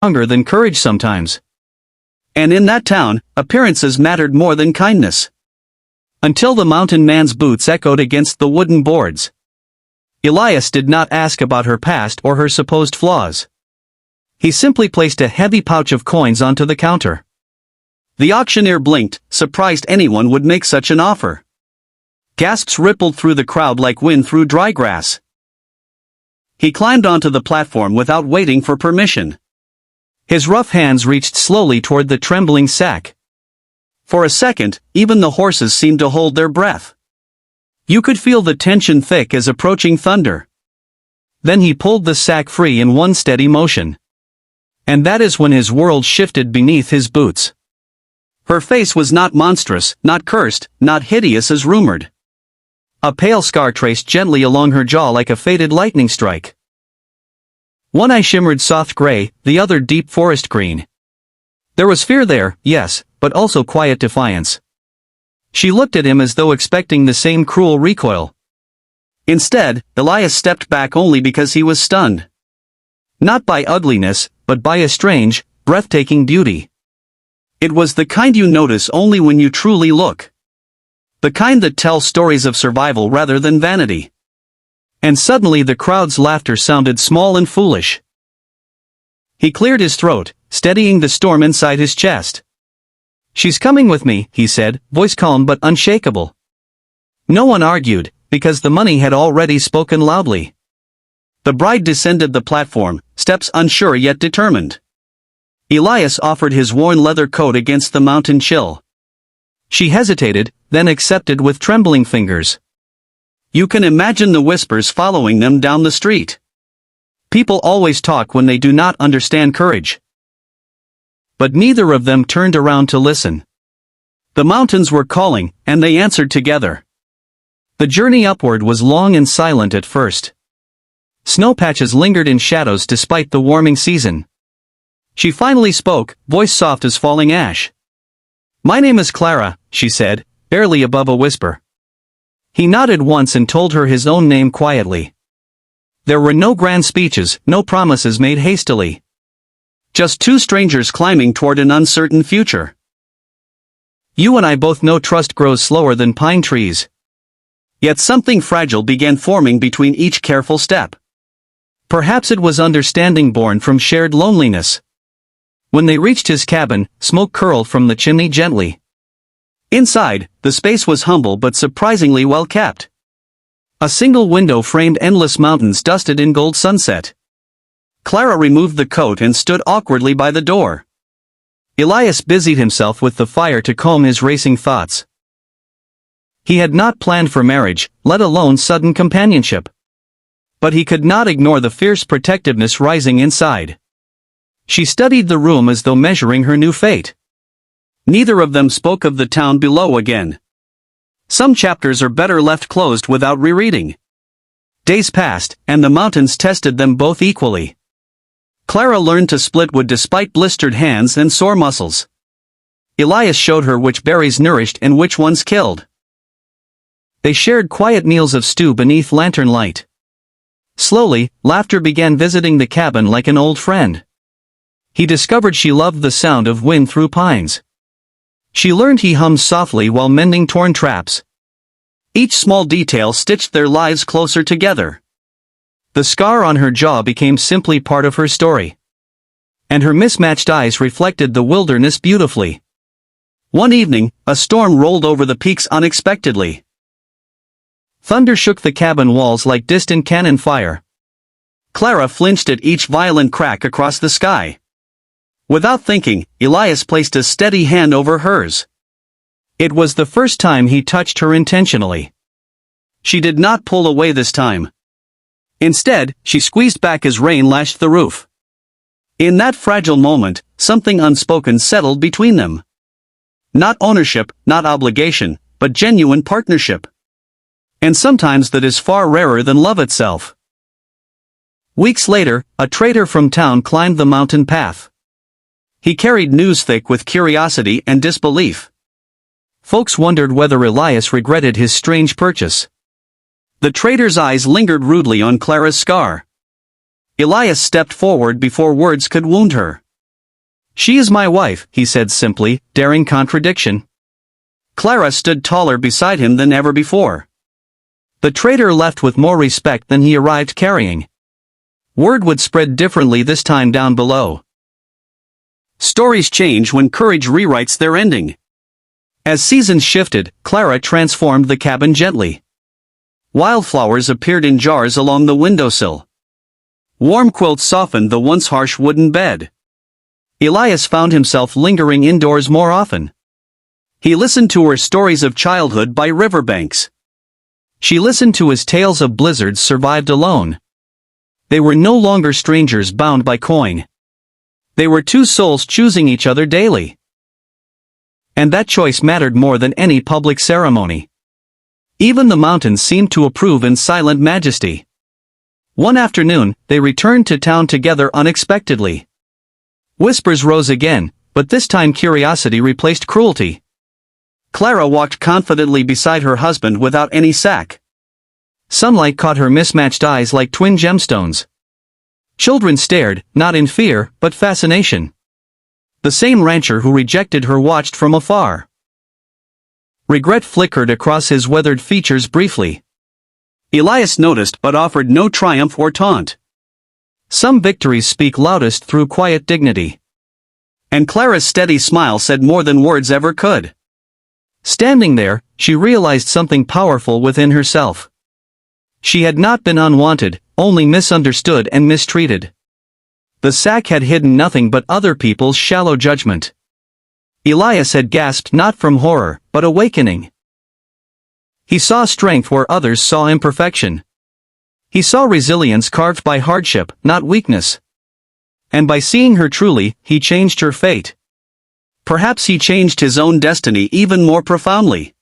stronger than courage sometimes. And in that town, appearances mattered more than kindness. Until the mountain man's boots echoed against the wooden boards. Elias did not ask about her past or her supposed flaws. He simply placed a heavy pouch of coins onto the counter. The auctioneer blinked, surprised anyone would make such an offer. Gasps rippled through the crowd like wind through dry grass. He climbed onto the platform without waiting for permission. His rough hands reached slowly toward the trembling sack. For a second, even the horses seemed to hold their breath. You could feel the tension thick as approaching thunder. Then he pulled the sack free in one steady motion. And that is when his world shifted beneath his boots. Her face was not monstrous, not cursed, not hideous as rumored. A pale scar traced gently along her jaw like a faded lightning strike. One eye shimmered soft gray, the other deep forest green. There was fear there, yes, but also quiet defiance. She looked at him as though expecting the same cruel recoil. Instead, Elias stepped back only because he was stunned. Not by ugliness, but by a strange, breathtaking beauty. It was the kind you notice only when you truly look. The kind that tells stories of survival rather than vanity. And suddenly the crowd's laughter sounded small and foolish. He cleared his throat, steadying the storm inside his chest. "She's coming with me," he said, voice calm but unshakable. No one argued, because the money had already spoken loudly. The bride descended the platform, steps unsure yet determined. Elias offered his worn leather coat against the mountain chill. She hesitated, then accepted with trembling fingers. You can imagine the whispers following them down the street. People always talk when they do not understand courage. But neither of them turned around to listen. The mountains were calling, and they answered together. The journey upward was long and silent at first. Snow patches lingered in shadows despite the warming season. She finally spoke, voice soft as falling ash. "My name is Clara," she said, barely above a whisper. He nodded once and told her his own name quietly. There were no grand speeches, no promises made hastily. Just two strangers climbing toward an uncertain future. "You and I both know trust grows slower than pine trees." Yet something fragile began forming between each careful step. Perhaps it was understanding born from shared loneliness. When they reached his cabin, smoke curled from the chimney gently. Inside, the space was humble but surprisingly well kept. A single window framed endless mountains dusted in gold sunset. Clara removed the coat and stood awkwardly by the door. Elias busied himself with the fire to calm his racing thoughts. He had not planned for marriage, let alone sudden companionship. But he could not ignore the fierce protectiveness rising inside. She studied the room as though measuring her new fate. Neither of them spoke of the town below again. Some chapters are better left closed without rereading. Days passed, and the mountains tested them both equally. Clara learned to split wood despite blistered hands and sore muscles. Elias showed her which berries nourished and which ones killed. They shared quiet meals of stew beneath lantern light. Slowly, laughter began visiting the cabin like an old friend. He discovered she loved the sound of wind through pines. She learned he hummed softly while mending torn traps. Each small detail stitched their lives closer together. The scar on her jaw became simply part of her story. And her mismatched eyes reflected the wilderness beautifully. One evening, a storm rolled over the peaks unexpectedly. Thunder shook the cabin walls like distant cannon fire. Clara flinched at each violent crack across the sky. Without thinking, Elias placed a steady hand over hers. It was the first time he touched her intentionally. She did not pull away this time. Instead, she squeezed back as rain lashed the roof. In that fragile moment, something unspoken settled between them. Not ownership, not obligation, but genuine partnership. And sometimes that is far rarer than love itself. Weeks later, a trader from town climbed the mountain path. He carried news thick with curiosity and disbelief. Folks wondered whether Elias regretted his strange purchase. The trader's eyes lingered rudely on Clara's scar. Elias stepped forward before words could wound her. She is my wife, he said simply, daring contradiction. Clara stood taller beside him than ever before. The traitor left with more respect than he arrived carrying. Word would spread differently this time down below. Stories change when courage rewrites their ending. As seasons shifted, Clara transformed the cabin gently. Wildflowers appeared in jars along the windowsill. Warm quilts softened the once harsh wooden bed. Elias found himself lingering indoors more often. He listened to her stories of childhood by riverbanks. She listened to his tales of blizzards survived alone. They were no longer strangers bound by coin. They were two souls choosing each other daily. And that choice mattered more than any public ceremony. Even the mountains seemed to approve in silent majesty. One afternoon, they returned to town together unexpectedly. Whispers rose again, but this time curiosity replaced cruelty. Clara walked confidently beside her husband without any sack. Sunlight caught her mismatched eyes like twin gemstones. Children stared, not in fear, but fascination. The same rancher who rejected her watched from afar. Regret flickered across his weathered features briefly. Elias noticed but offered no triumph or taunt. Some victories speak loudest through quiet dignity. And Clara's steady smile said more than words ever could. Standing there, she realized something powerful within herself. She had not been unwanted, only misunderstood and mistreated. The sack had hidden nothing but other people's shallow judgment. Elias had gasped not from horror, but awakening. He saw strength where others saw imperfection. He saw resilience carved by hardship, not weakness. And by seeing her truly, he changed her fate. Perhaps he changed his own destiny even more profoundly.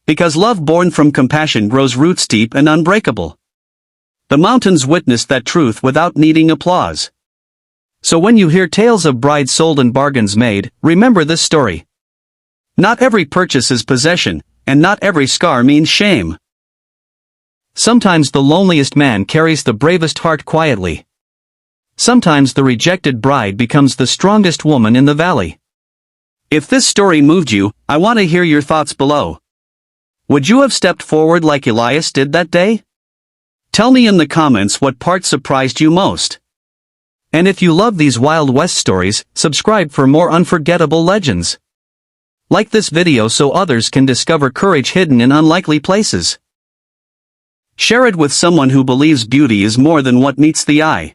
Because love born from compassion grows roots deep and unbreakable. The mountains witnessed that truth without needing applause. So when you hear tales of brides sold and bargains made, remember this story. Not every purchase is possession, and not every scar means shame. Sometimes the loneliest man carries the bravest heart quietly. Sometimes the rejected bride becomes the strongest woman in the valley. If this story moved you, I want to hear your thoughts below. Would you have stepped forward like Elias did that day? Tell me in the comments what part surprised you most. And if you love these Wild West stories, subscribe for more unforgettable legends. Like this video so others can discover courage hidden in unlikely places. Share it with someone who believes beauty is more than what meets the eye.